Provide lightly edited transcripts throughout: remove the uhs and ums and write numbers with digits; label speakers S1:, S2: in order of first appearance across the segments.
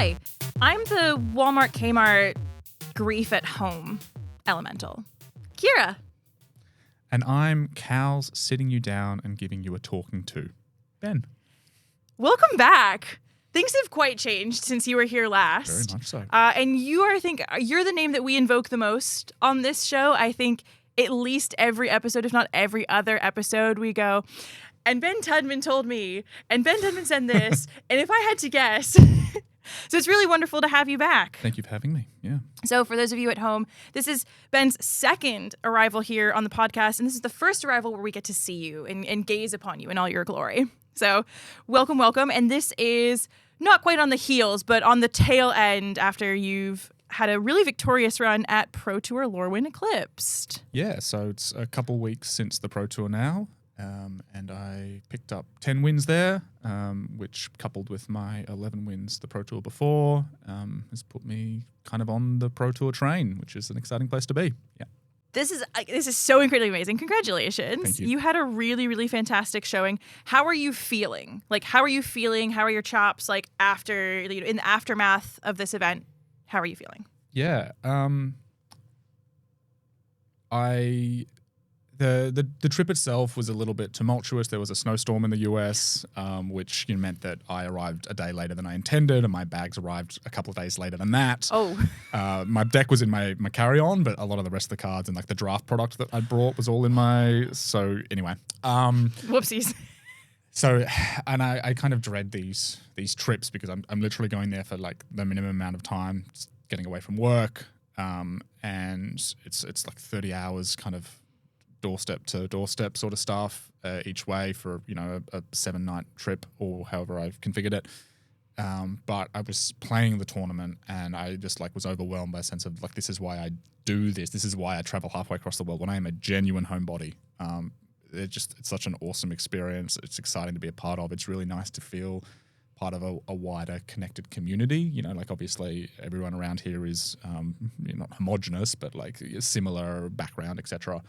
S1: Hi, I'm the Walmart Kmart grief at home elemental, Kira.
S2: And I'm cows sitting you down and giving you a talking to, Ben.
S1: Welcome back. Things have quite changed since you were here last.
S2: Very much so.
S1: And you're the name that we invoke the most on this show. I think at least every episode, if not every other episode, we go, and Ben Tudman told me, and Ben Tudman said this, and if I had to guess. So it's really wonderful to have you back.
S2: Thank you for having me. Yeah.
S1: So for those of you at home, this is Ben's second arrival here on the podcast, and this is the first arrival where we get to see you and gaze upon you in all your glory. So welcome, welcome. And this is not quite on the heels, but on the tail end after you've had a really victorious run at ProTour Lorwyn Eclipsed.
S2: Yeah, so it's a couple weeks since the Pro Tour now, and I picked up 10 wins there, which coupled with my 11 wins the Pro Tour before has put me kind of on the Pro Tour train, which is an exciting place to be. Yeah.
S1: This is so incredibly amazing. Congratulations.
S2: Thank you.
S1: You had a really, really fantastic showing. How are you feeling? How are you feeling? How are your chops after, in the aftermath of this event? How are you feeling?
S2: Yeah. The trip itself was a little bit tumultuous. There was a snowstorm in the US, which meant that I arrived a day later than I intended, and my bags arrived a couple of days later than that.
S1: Oh.
S2: My deck was in my carry-on, but a lot of the rest of the cards and the draft product that I brought was all in my... So anyway.
S1: Whoopsies.
S2: So, and I kind of dread these trips because I'm literally going there for the minimum amount of time, just getting away from work, and it's 30 hours kind of doorstep to doorstep sort of stuff each way for a 7-night trip or however I've configured it. But I was playing the tournament and I just was overwhelmed by a sense of this is why I do this. This is why I travel halfway across the world when I am a genuine homebody. It's such an awesome experience. It's exciting to be a part of. It's really nice to feel part of a wider connected community. Obviously everyone around here is not homogenous, but similar background, etc.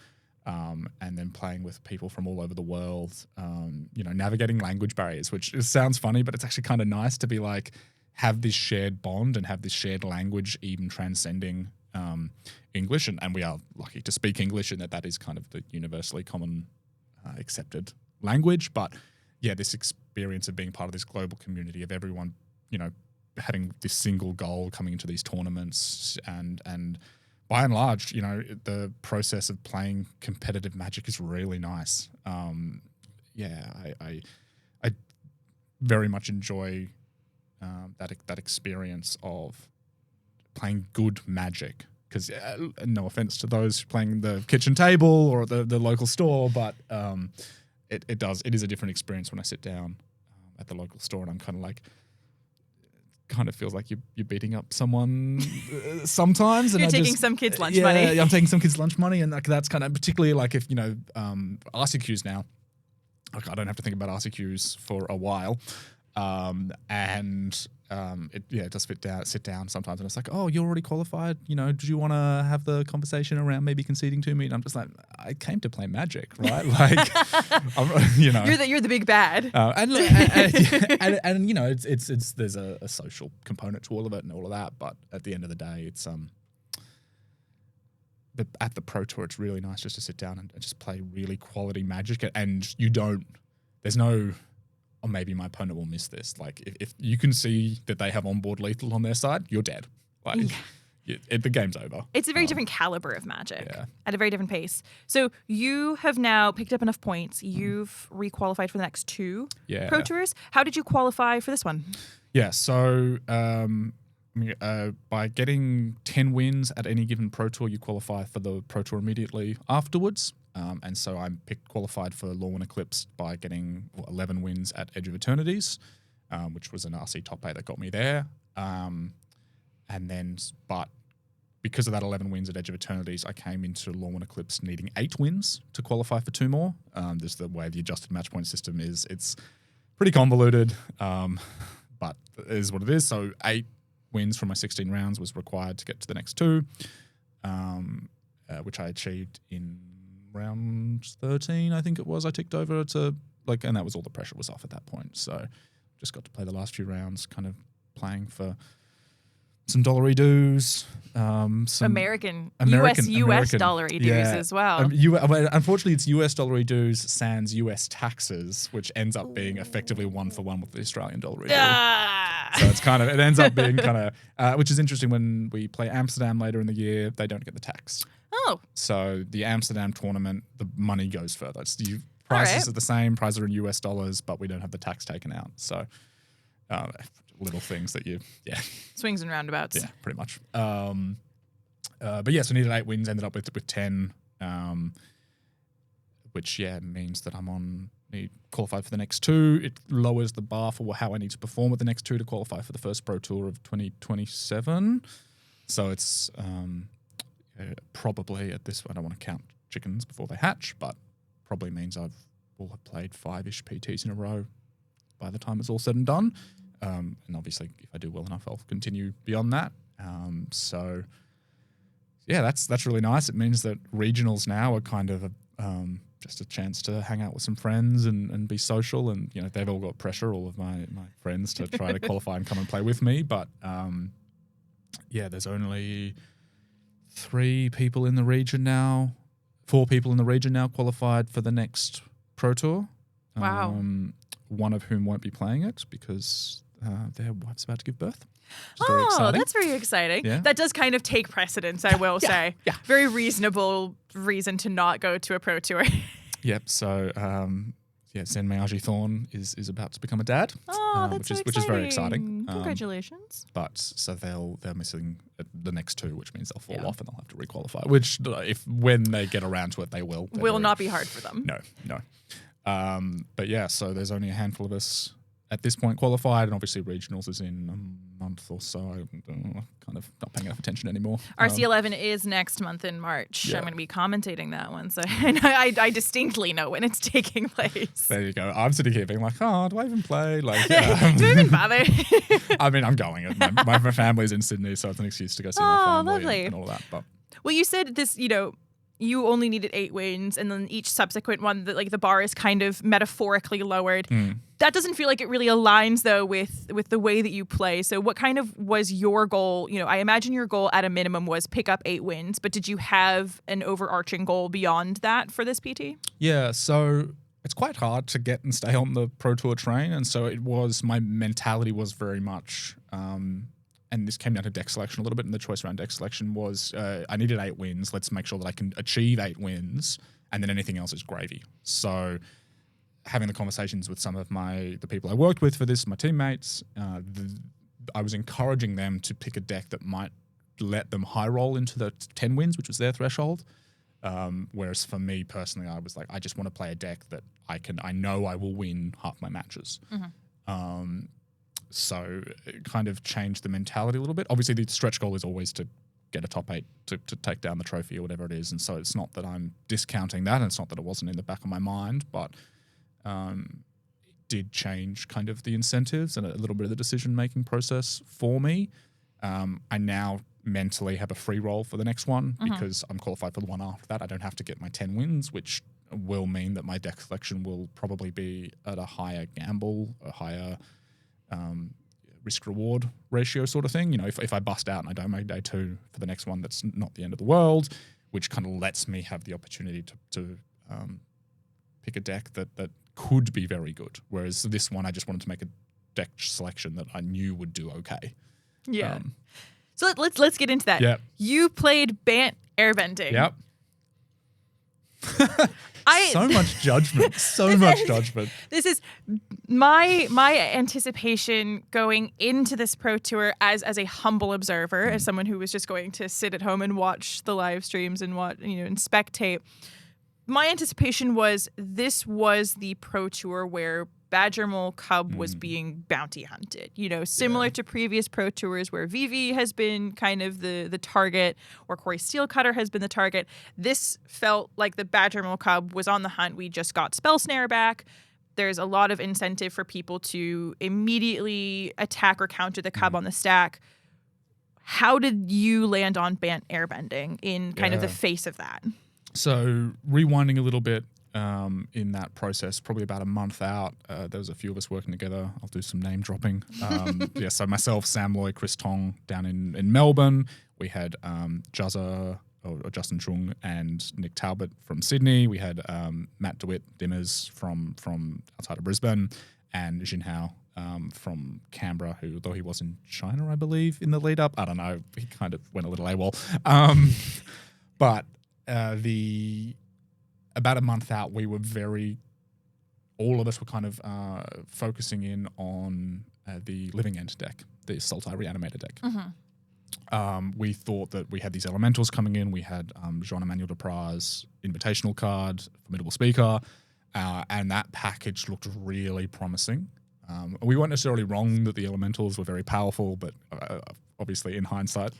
S2: And then playing with people from all over the world, navigating language barriers, which sounds funny, but it's actually kind of nice to be have this shared bond and have this shared language, even transcending English. And we are lucky to speak English and that is kind of the universally common accepted language. But yeah, this experience of being part of this global community of everyone, having this single goal coming into these tournaments and by and large, the process of playing competitive Magic is really nice. I very much enjoy that experience of playing good Magic. Because no offense to those playing the kitchen table or the local store, but it is a different experience when I sit down at the local store and I'm kind of feels like you're beating up someone sometimes. And
S1: You're taking some kids' lunch money.
S2: Yeah, I'm taking some kids' lunch money, and that's kind of particularly if RCQs now. I don't have to think about RCQs for a while, it does sit down sometimes, and it's oh, you're already qualified. Do you want to have the conversation around maybe conceding to me? And I'm just I came to play Magic, right?
S1: You're the big bad.
S2: It's there's a social component to all of it and all of that, but at the end of the day, it's But at the Pro Tour, it's really nice just to sit down and just play really quality Magic, and there's no. Or maybe my opponent will miss this. If you can see that they have onboard lethal on their side, you're dead. The game's over.
S1: It's a very different caliber of Magic at a very different pace. So you have now picked up enough points. You've requalified for the next 2 Pro Tours. How did you qualify for this one?
S2: Yeah, so by getting 10 wins at any given Pro Tour, you qualify for the Pro Tour immediately afterwards. And so I qualified for Lorwyn Eclipsed by getting 11 wins at Edge of Eternities, which was an RC top 8 that got me there. But because of that 11 wins at Edge of Eternities, I came into Lorwyn Eclipsed needing 8 wins to qualify for 2 more. This the way the adjusted match point system is. It's pretty convoluted, but it is what it is. So 8 wins from my 16 rounds was required to get to the next 2, which I achieved in round 13, I think it was. I ticked over to and that was all the pressure was off at that point. So just got to play the last few rounds, kind of playing for some dollary dues. Some
S1: American US dollary dues as well.
S2: Unfortunately, it's US dollary dues sans US taxes, which ends up being effectively 1-for-1 with the Australian dollary due. So it ends up being which is interesting when we play Amsterdam later in the year, they don't get the tax.
S1: Oh.
S2: So the Amsterdam tournament, the money goes further. Prices are the same, prices are in US dollars, but we don't have the tax taken out. So little things that
S1: swings and roundabouts.
S2: Yeah, pretty much. But yeah, so needed 8 wins, ended up with 10, which means that I'm qualified for the next 2. It lowers the bar for how I need to perform at the next 2 to qualify for the first Pro Tour of 2027. So it's probably at this, I don't want to count chickens before they hatch, but probably means will have played 5-ish PTs in a row by the time it's all said and done. And obviously, if I do well enough, I'll continue beyond that. So, yeah, that's really nice. It means that regionals now are kind of just a chance to hang out with some friends and be social. And, they've all got pressure, all of my friends, to try to qualify and come and play with me. But, there's only 4 people in the region now qualified for the next Pro Tour.
S1: Wow.
S2: One of whom won't be playing it because their wife's about to give birth. Very exciting.
S1: That's very exciting.
S2: Yeah.
S1: That does kind of take precedence, I will say.
S2: Yeah.
S1: Very reasonable reason to not go to a Pro Tour.
S2: Yep. So, Zen Meia Thorn is about to become a dad.
S1: Oh, that's
S2: which is very exciting.
S1: Congratulations.
S2: But so they're missing the next 2, which means they'll fall off and they'll have to requalify. Which, when they get around to it, they will.
S1: Will not be hard for them.
S2: No. But yeah, so there's only a handful of us at this point qualified, and obviously regionals is in a month or so. I'm kind of not paying enough attention anymore.
S1: RC11 is next month in March. Yeah. I'm going to be commentating that one, so I distinctly know when it's taking place.
S2: There you go. I'm sitting here being like, do I even play?
S1: Do I even bother?
S2: I mean, I'm going. My family's in Sydney, so it's an excuse to go see my family and all that. But
S1: well, you said this, you only needed 8 wins, and then each subsequent one, the bar is kind of metaphorically lowered. That doesn't feel like it really aligns, though, with the way that you play. So what kind of was your goal? I imagine your goal at a minimum was pick up 8 wins, but did you have an overarching goal beyond that for this PT?
S2: Yeah, so it's quite hard to get and stay on the Pro Tour train, and so my mentality was very much... and this came down to deck selection a little bit, and the choice around deck selection was I needed 8 wins. Let's make sure that I can achieve 8 wins, and then anything else is gravy. So having the conversations with some of the people I worked with for this, my teammates, I was encouraging them to pick a deck that might let them high roll into the 10 wins, which was their threshold. Whereas for me personally, I was like, I just want to play a deck that I know I will win half my matches. Mm-hmm. So it kind of changed the mentality a little bit. Obviously, the stretch goal is always to get a top 8 to take down the trophy or whatever it is. And so it's not that I'm discounting that, and it's not that it wasn't in the back of my mind, but it did change kind of the incentives and a little bit of the decision-making process for me. I now mentally have a free roll for the next one because I'm qualified for the one after that. I don't have to get my 10 wins, which will mean that my deck selection will probably be at a higher gamble, a higher... risk-reward ratio sort of thing. If I bust out and I don't make day 2 for the next one, that's not the end of the world, which kind of lets me have the opportunity to pick a deck that could be very good. Whereas this one, I just wanted to make a deck selection that I knew would do okay.
S1: Yeah. So let's get into that.
S2: Yep.
S1: You played Bant Airbending.
S2: Yep. So much judgment. This
S1: is my anticipation going into this Pro Tour as a humble observer, as someone who was just going to sit at home and watch the live streams and and spectate. My anticipation was this was the Pro Tour where Badger Mole Cub was being bounty hunted, similar to previous Pro Tours where Vivi has been kind of the target or Corey Steelcutter has been the target. This felt like the Badger Mole Cub was on the hunt. We just got Spell Snare back. There's a lot of incentive for people to immediately attack or counter the Cub on the stack. How did you land on Bant Airbending in kind of the face of that?
S2: So rewinding a little bit, in that process, probably about a month out. There was a few of us working together. I'll do some name dropping. So myself, Sam Loy, Chris Tong down in Melbourne. We had Juzza, or Justin Chung, and Nick Talbot from Sydney. We had Matt DeWitt Dimmers from outside of Brisbane, and Jinhao from Canberra, who, though he was in China, I believe, in the lead up. I don't know. He kind of went a little AWOL. But about a month out, we were all of us were kind of focusing in on the Living End deck, the Sultai Reanimator deck. We thought that we had these elementals coming in. We had Jean-Emmanuel Duprat's Invitational card, Formidable Speaker, and that package looked really promising. We weren't necessarily wrong that the elementals were very powerful, but obviously in hindsight,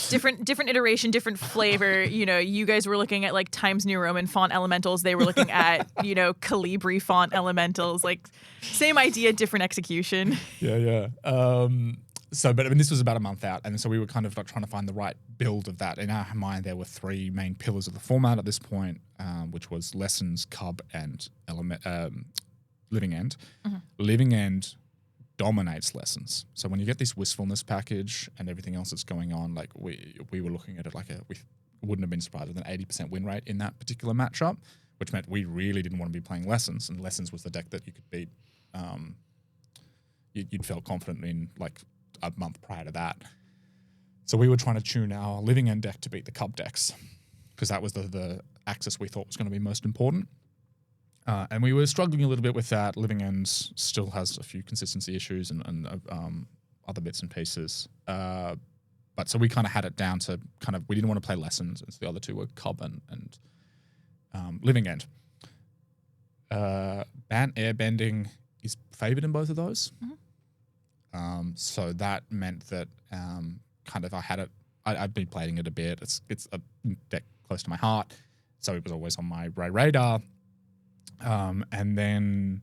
S1: different iteration, different flavor. You guys were looking at like Times New Roman font elementals. They were looking at Calibri font elementals. Like same idea, different execution.
S2: Yeah. But I mean, this was about a month out, and so we were kind of like trying to find the right build of that. In our mind, there were three main pillars of the format at this point, which was Lessons, Cub, and Living End. Living End dominates Lessons. So when you get this Wistfulness package and everything else that's going on, like we were looking at it like we wouldn't have been surprised with an 80% win rate in that particular matchup, which meant we really didn't want to be playing Lessons, and Lessons was the deck that you could beat. You'd felt confident in like a month prior to that. So we were trying to tune our Living End deck to beat the Cub decks, because that was the axis we thought was going to be most important. And we were struggling a little bit with that. Living End still has a few consistency issues and other bits and pieces. But so we kind of had it down to we didn't want to play Lessons, and so the other two were Cub and Living End. Bant Airbending is favoured in both of those. So that meant that I had it. I'd been playing it a bit. It's a deck close to my heart, so it was always on my radar. And then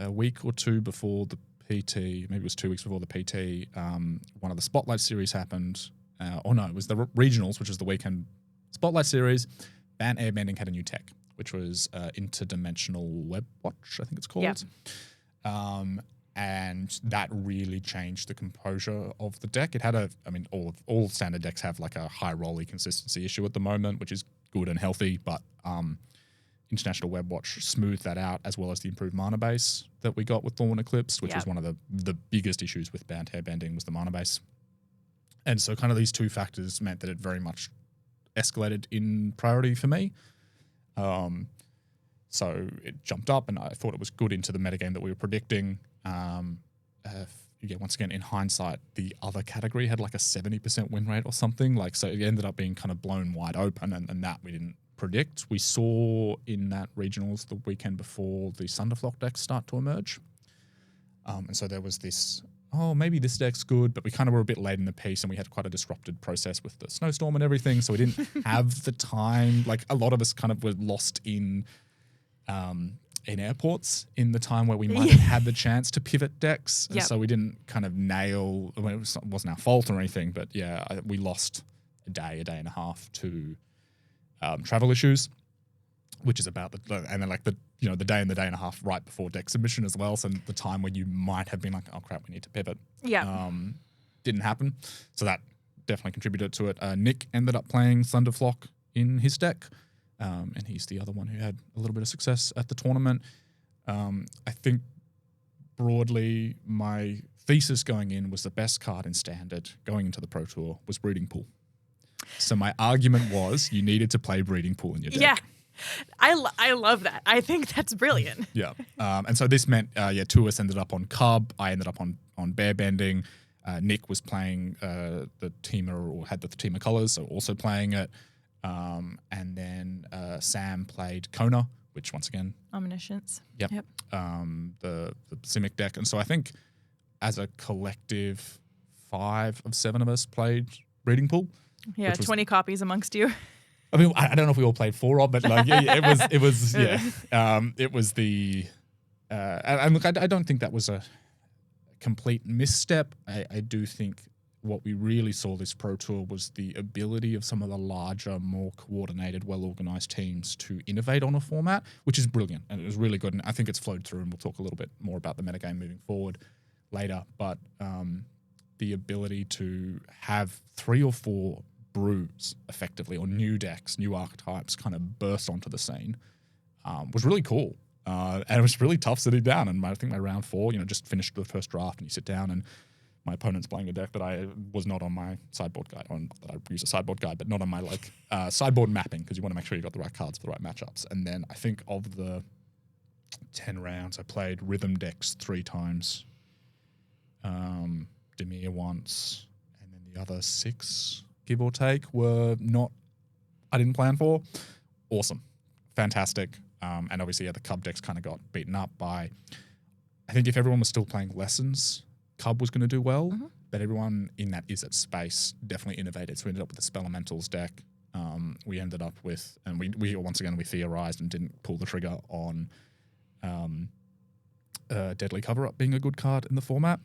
S2: a week or two before the PT, maybe it was 2 weeks before the PT, one of the Spotlight series happened. It was the regionals, which was the weekend Spotlight series. Bant Airbending had a new tech, which was Interdimensional Web Watch, I think it's called. Yeah. And that really changed the composure of the deck. It had all standard decks have like a high rolly consistency issue at the moment, which is good and healthy, but International Web Watch smoothed that out, as well as the improved mana base that we got with Lorwyn Eclipsed, which was one of the biggest issues with Bant Airbending was the mana base. And so kind of these two factors meant that it very much escalated in priority for me. So it jumped up, and I thought it was good into the metagame that we were predicting. Once again, in hindsight, the other category had like a 70% win rate or something. So it ended up being kind of blown wide open, and that we didn't predict. We saw in that regionals the weekend before the Sunderflock decks start to emerge. And so there was this, maybe this deck's good, but we kind of were a bit late in the piece, and we had quite a disrupted process with the snowstorm and everything. So we didn't have the time. Like a lot of us kind of were lost in airports in the time where we might have had the chance to pivot decks. And so we didn't kind of nail, it wasn't our fault or anything, but we lost a day and a half to travel issues, which is about the day and a half right before deck submission as well. So the time when you might have been like, oh crap, we need to pivot. Yeah. Didn't happen. So that definitely contributed to it. Nick ended up playing Thunderflock in his deck. And he's the other one who had a little bit of success at the tournament. I think broadly my thesis going in was the best card in Standard going into the Pro Tour was Breeding Pool. So my argument was you needed to play Breeding Pool in your deck.
S1: Yeah. I love that. I think that's brilliant.
S2: Yeah. And so this meant, two of us ended up on Cub. I ended up on Bear Bending. Nick was playing the Teamer, or had the Teamer colors, so also playing it. And then Sam played Kona, which once again...
S1: Omniscience.
S2: Yep. The Simic deck. And so I think as a collective 5 of 7 of us played Breeding Pool.
S1: Yeah, 20 copies amongst you.
S2: I mean, I don't know if we all played 4 of, but like it was the... and look, I don't think that was a complete misstep. I do think what we really saw this Pro Tour was the ability of some of the larger, more coordinated, well-organized teams to innovate on a format, which is brilliant, and it was really good. And I think it's flowed through, and we'll talk a little bit more about the metagame moving forward later. But the ability to have 3 or 4 brews, effectively, or new decks, new archetypes kind of burst onto the scene was really cool. And it was really tough sitting down. And I think my round 4, just finished the first draft, and you sit down and my opponent's playing a deck that I was not on my sideboard guide, or that I use a sideboard guide, but not on my sideboard mapping, because you want to make sure you got the right cards for the right matchups. And then I think of the 10 rounds, I played rhythm decks 3 times, Meia once, and then the other 6, give or take, were not, I didn't plan for. Awesome. Fantastic. And obviously, the Cub decks kind of got beaten up by, I think if everyone was still playing Lessons, Cub was going to do well, but everyone in that Is It space definitely innovated. So we ended up with the Spell Elementals deck. We ended up with, and we once again, we theorized and didn't pull the trigger on Deadly Cover-Up being a good card in the format,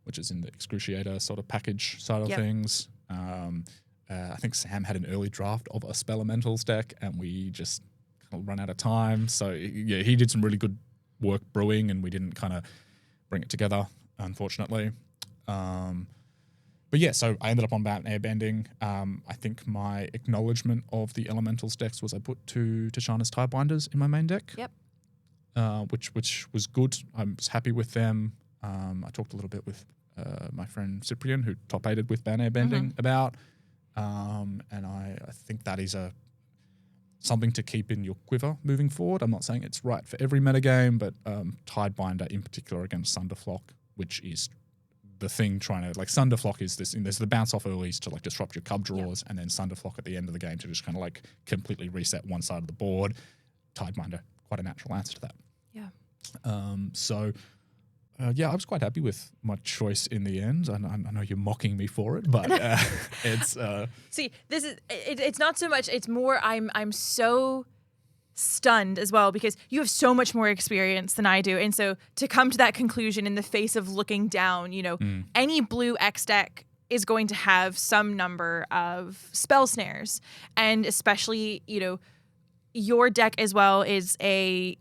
S2: which is in the Excruciator sort of package side of things. I think Sam had an early draft of a Spell Elementals deck, and we just kind of run out of time. So yeah, he did some really good work brewing, and we didn't kind of bring it together, unfortunately. But yeah, so I ended up on Bat and Airbending. I think my acknowledgement of the Elementals decks was I put 2 Tashana's Tidebinders in my main deck.
S1: Yep.
S2: Which was good. I was happy with them. I talked a little bit with my friend Cyprian, who top-8'd with Ban Airbending about. And I think that is something to keep in your quiver moving forward. I'm not saying it's right for every metagame, but Tidebinder in particular against Sunderflock, which is the thing trying to, Sunderflock is this, and there's the bounce off earlies to disrupt your Cub draws, and then Sunderflock at the end of the game to just kind of completely reset one side of the board. Tidebinder, quite a natural answer to that.
S1: Yeah.
S2: I was quite happy with my choice in the end. I know you're mocking me for it, but it's...
S1: See, this is it's not so much, it's more I'm so stunned as well, because you have so much more experience than I do. And so to come to that conclusion in the face of looking down, any blue X deck is going to have some number of spell snares. And especially, your deck as well is a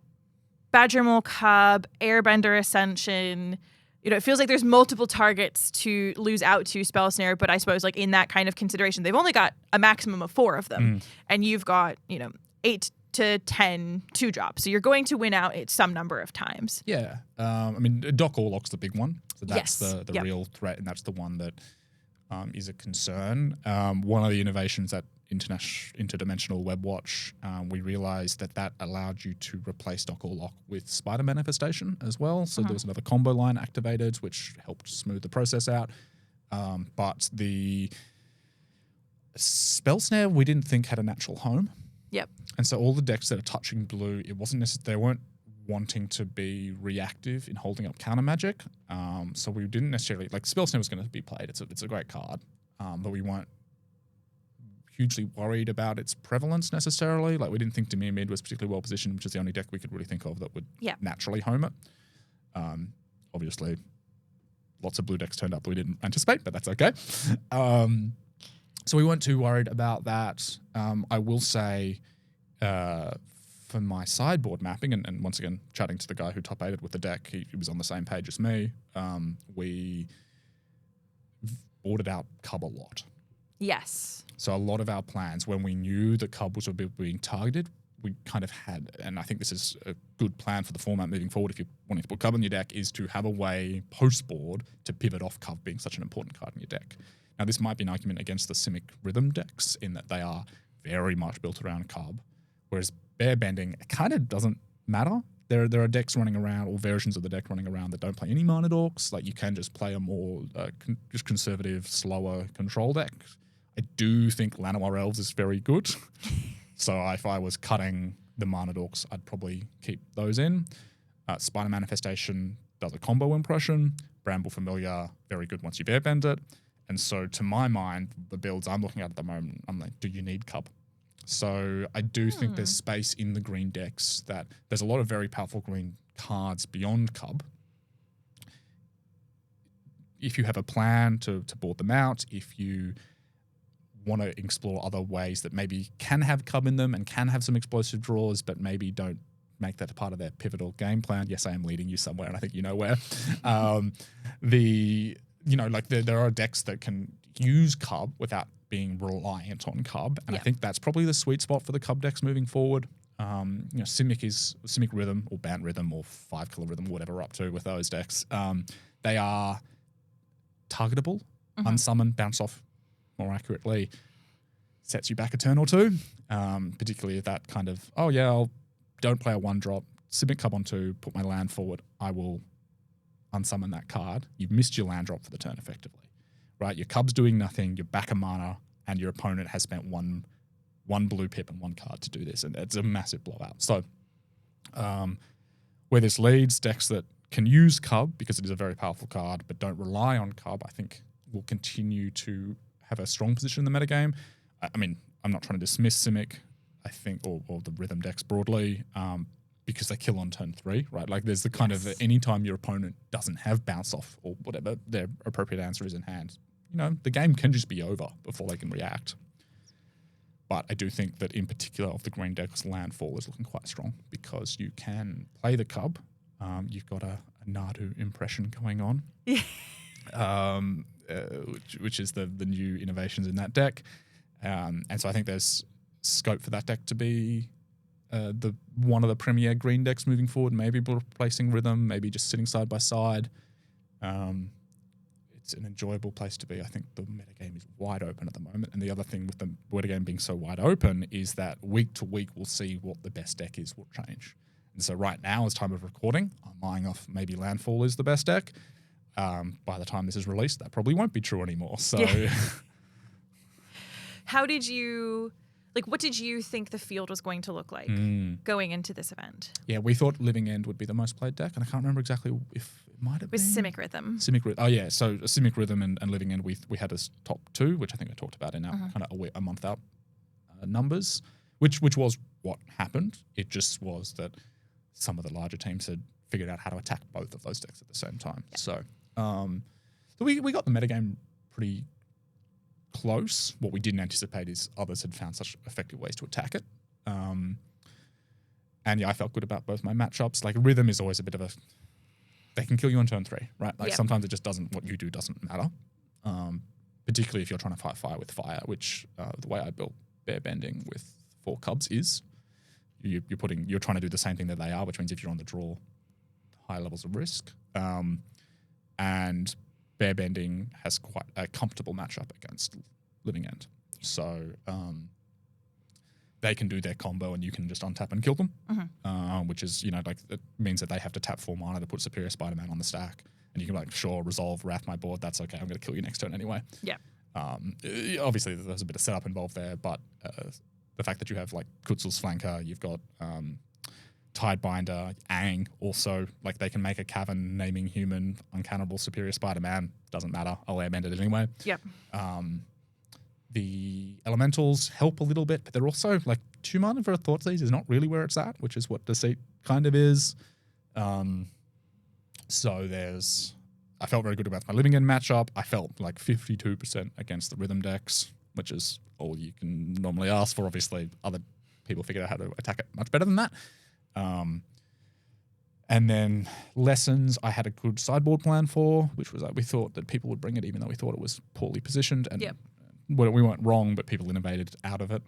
S1: Badgermole Cub, Airbender Ascension. It feels like there's multiple targets to lose out to spell snare, but I suppose in that kind of consideration, they've only got a maximum of 4 of them, and you've got 8 to 10 2-drops, so you're going to win out some number of times.
S2: Yeah, Doc Orlock's the big one, so that's the real threat, and that's the one that is a concern. One of the innovations that Interdimensional Webwatch, we realized that allowed you to replace Doc Orlock with Spider Manifestation as well. So there was another combo line activated, which helped smooth the process out. But the Spell Snare we didn't think had a natural home.
S1: Yep.
S2: And so all the decks that are touching blue, it wasn't they weren't wanting to be reactive in holding up counter magic. So we didn't necessarily, Spell Snare was going to be played. It's a great card, but we weren't hugely worried about its prevalence necessarily. We didn't think Dimir Mid was particularly well positioned, which is the only deck we could really think of that would naturally home it. Obviously, lots of blue decks turned up we didn't anticipate, but that's okay. So we weren't too worried about that. I will say, for my sideboard mapping, and once again, chatting to the guy who top-8'd with the deck, he was on the same page as me, we boarded out Cub a lot.
S1: Yes.
S2: So a lot of our plans, when we knew that Cub was being targeted, we kind of had, and I think this is a good plan for the format moving forward if you're wanting to put Cub on your deck, is to have a way post-board to pivot off Cub being such an important card in your deck. Now, this might be an argument against the Simic Rhythm decks in that they are very much built around Cub, whereas Bear Bending, it kind of doesn't matter. There are decks running around, or versions of the deck running around, that don't play any mana dorks. You can just play a more just conservative, slower control deck. I do think Llanowar Elves is very good. So if I was cutting the mana dorks, I'd probably keep those in. Spider Manifestation does a combo impression. Bramble Familiar, very good once you airbend it. And so to my mind, the builds I'm looking at the moment, I'm like, do you need Cub? So I do think there's space in the green decks that there's a lot of very powerful green cards beyond Cub. if you have a plan to board them out, if you want to explore other ways that maybe can have cub in them and can have some explosive draws, but maybe don't make that a part of their pivotal game plan. Yes, I am leading you somewhere, and I think you know where. There are decks that can use cub without being reliant on cub, and I think that's probably the sweet spot for the cub decks moving forward. Simic Rhythm or Bant Rhythm or 5-color Rhythm, whatever we're up to with those decks. They are targetable, unsummon, bounce off more accurately, sets you back a turn or two, particularly if that kind of, don't play a 1-drop, Simic Cub on 2, put my land forward, I will unsummon that card. You've missed your land drop for the turn effectively, right? Your Cub's doing nothing, you're back a mana, and your opponent has spent one blue pip and 1 card to do this, and it's a massive blowout. So where this leads, decks that can use Cub, because it is a very powerful card, but don't rely on Cub, I think will continue to have a strong position in the metagame. I mean, I'm not trying to dismiss Simic, I think, or the rhythm decks broadly, because they kill on turn 3, right? Like there's the kind of anytime your opponent doesn't have bounce off or whatever their appropriate answer is in hand, the game can just be over before they can react. But I do think that in particular of the green decks, landfall is looking quite strong because you can play the cub. You've got a Nadu impression going on, which is the new innovations in that deck. And so I think there's scope for that deck to be one of the premier green decks moving forward, maybe replacing Rhythm, maybe just sitting side by side. It's an enjoyable place to be. I think the metagame is wide open at the moment. And the other thing with the metagame being so wide open is that week to week we'll see what the best deck is will change. And so right now, as time of recording, I'm eyeing off maybe Landfall is the best deck. By the time this is released, that probably won't be true anymore. So
S1: how did you... what did you think the field was going to look like going into this event? Yeah,
S2: we thought Living End would be the most played deck, and I can't remember exactly if it might have been.
S1: It was Simic Rhythm.
S2: Oh, yeah. So Simic Rhythm and Living End, we had as top 2, which I think I talked about in our kind of a month out numbers, which was what happened. It just was that some of the larger teams had figured out how to attack both of those decks at the same time. Yeah. So we got the metagame pretty close. What we didn't anticipate is others had found such effective ways to attack it. And I felt good about both my matchups. Like Rhythm is always a bit of they can kill you on turn 3, right? Like sometimes it just doesn't, what you do doesn't matter. Particularly if you're trying to fight fire with fire, which the way I built Bear Bending with 4 Cubs is you're trying to do the same thing that they are, which means if you're on the draw, high levels of risk. And Bear Bending has quite a comfortable matchup against Living End. So they can do their combo and you can just untap and kill them, which is, it means that they have to tap 4 mana to put Superior Spider-Man on the stack. And you can resolve, wrath my board, that's okay, I'm going to kill you next turn anyway.
S1: Yeah.
S2: Obviously, there's a bit of setup involved there, but the fact that you have Kutzel's Flanker, you've got Tidebinder, Aang also, they can make a cavern naming human, uncannibal Superior Spider-Man, doesn't matter, I'll airbend it anyway.
S1: Yep.
S2: The elementals help a little bit, but they're also 2 mana for a Thoughtseize is not really where it's at, which is what Deceit kind of is. So I felt very good about my Living End matchup. I felt 52% against the Rhythm decks, which is all you can normally ask for. Obviously, other people figured out how to attack it much better than that. And then Lessons, I had a good sideboard plan for, which was we thought that people would bring it, even though we thought it was poorly positioned. And we weren't wrong, but people innovated out of it.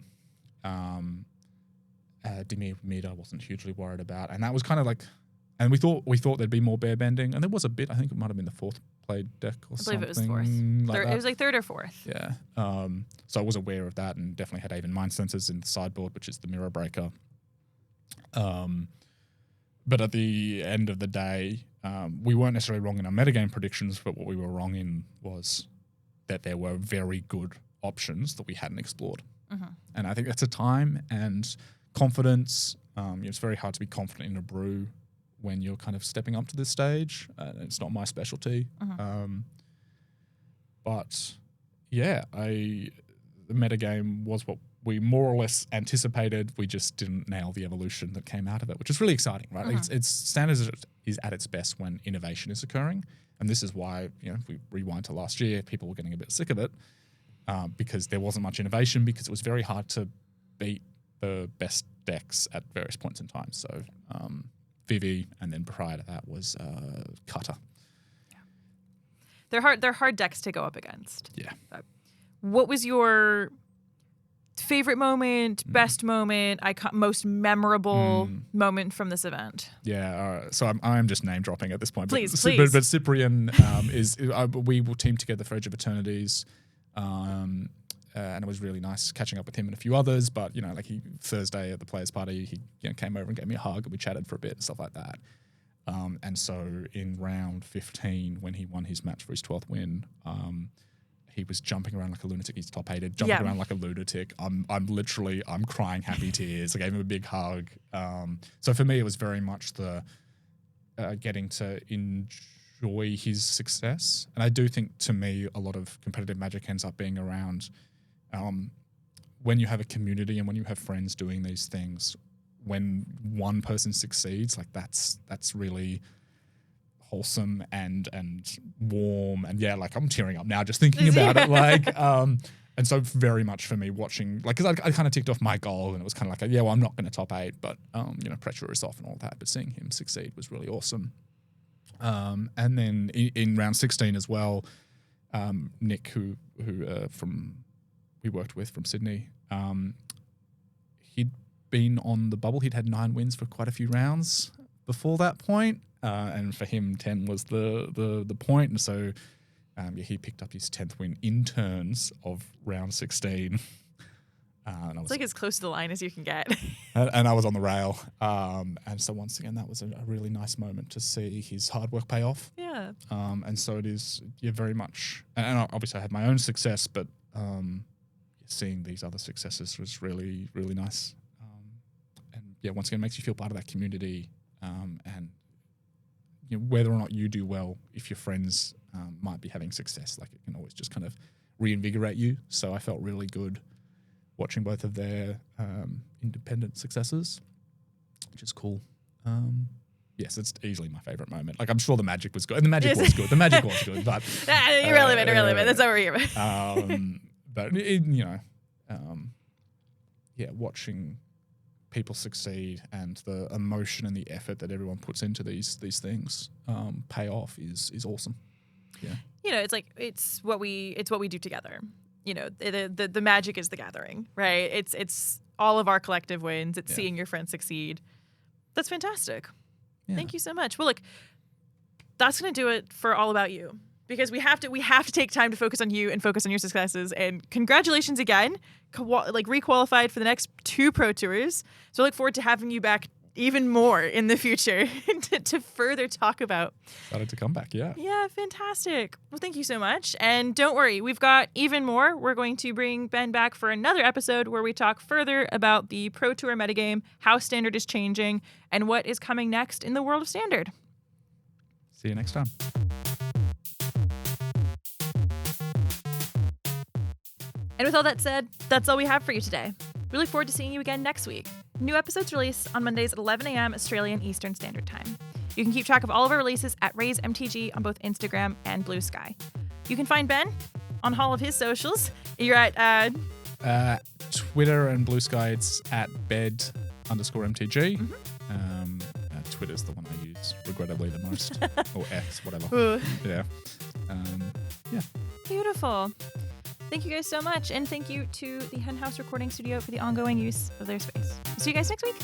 S2: Dimir Mid, I wasn't hugely worried about, and that was kind of and we thought there'd be more Bear Bending, and there was a bit. I think it might have been the 4th played deck or something. I believe it was 4th.
S1: It was 3rd or 4th.
S2: Yeah. So I was aware of that, and definitely had Aven Mind Sensors in the sideboard, which is the Mirror Breaker. But at the end of the day, we weren't necessarily wrong in our metagame predictions, but what we were wrong in was that there were very good options that we hadn't explored. And I think that's a time and confidence. It's very hard to be confident in a brew when you're kind of stepping up to this stage. It's not my specialty. But yeah, the metagame was what we more or less anticipated. We just didn't nail the evolution that came out of it, which is really exciting, right?
S1: Mm-hmm.
S2: It's standards is at its best when innovation is occurring. And this is why, if we rewind to last year, people were getting a bit sick of it because there wasn't much innovation, because it was very hard to beat the best decks at various points in time. So Vivi, and then prior to that was Cutter.
S1: Yeah. They're hard decks to go up against.
S2: Yeah. What
S1: was your favorite moment, best moment, most memorable moment from this event?
S2: Yeah, so I'm just name dropping at this point.
S1: Please.
S2: But Cyprian we will team together for Age of Eternities, and it was really nice catching up with him and a few others. But Thursday at the players' party, he came over and gave me a hug, and we chatted for a bit and stuff like that. And so in round 15, when he won his match for his 12th win, he was jumping around like a lunatic. He's top-aided, jumping around like a lunatic. I'm crying happy tears. I gave him a big hug. So for me, it was very much the getting to enjoy his success. And I do think, to me, a lot of competitive Magic ends up being around when you have a community and when you have friends doing these things. When one person succeeds, like that's really wholesome and warm, and I'm tearing up now just thinking about it. And so very much for me watching, because I kind of ticked off my goal, and it was kind of like, I'm not going to top 8, but pressure is off and all that. But seeing him succeed was really awesome. And then in round 16 as well, Nick, who we worked with from Sydney, he'd been on the bubble. He'd had 9 wins for quite a few rounds before that point. And for him, 10 was the point. And so he picked up his 10th win in turns of round 16.
S1: It's like as close to the line as you can get.
S2: and I was on the rail. And so once again, that was a really nice moment to see his hard work pay off.
S1: Yeah.
S2: And so it is very much, and obviously I had my own success, but seeing these other successes was really, really nice. And once again, it makes you feel part of that community. And whether or not you do well, if your friends might be having success, like it can always just kind of reinvigorate you. So I felt really good watching both of their independent successes, which is cool. Yes, it's easily my favorite moment. Like, I'm sure the Magic was good. And the Magic was good. The Magic was good. But
S1: irrelevant. That's what we're here.
S2: But, watching people succeed and the emotion and the effort that everyone puts into these things pay off is awesome. Yeah.
S1: It's what we do together. The magic is the gathering, right? It's all of our collective wins. It's seeing your friends succeed. That's fantastic. Yeah. Thank you so much. Well, look, that's going to do it for All About You, because we have to take time to focus on you and focus on your successes. And congratulations again, requalified for the next 2 Pro Tours. So I look forward to having you back even more in the future to further talk about.
S2: Excited to come back, yeah.
S1: Yeah, fantastic. Well, thank you so much. And don't worry, we've got even more. We're going to bring Ben back for another episode where we talk further about the Pro Tour metagame, how Standard is changing, and what is coming next in the world of Standard.
S2: See you next time.
S1: And with all that said, that's all we have for you today. We look forward to seeing you again next week. New episodes release on Mondays at 11 a.m. Australian Eastern Standard Time. You can keep track of all of our releases at Raise MTG on both Instagram and Blue Sky. You can find Ben on all of his socials. You're at
S2: Twitter and Blue Sky. It's at bed_MTG. Mm-hmm. Twitter's the one I use regrettably the most, or X, whatever.
S1: Ooh.
S2: Yeah.
S1: Beautiful. Thank you guys so much, and thank you to the Hen House Recording Studio for the ongoing use of their space. See you guys next week.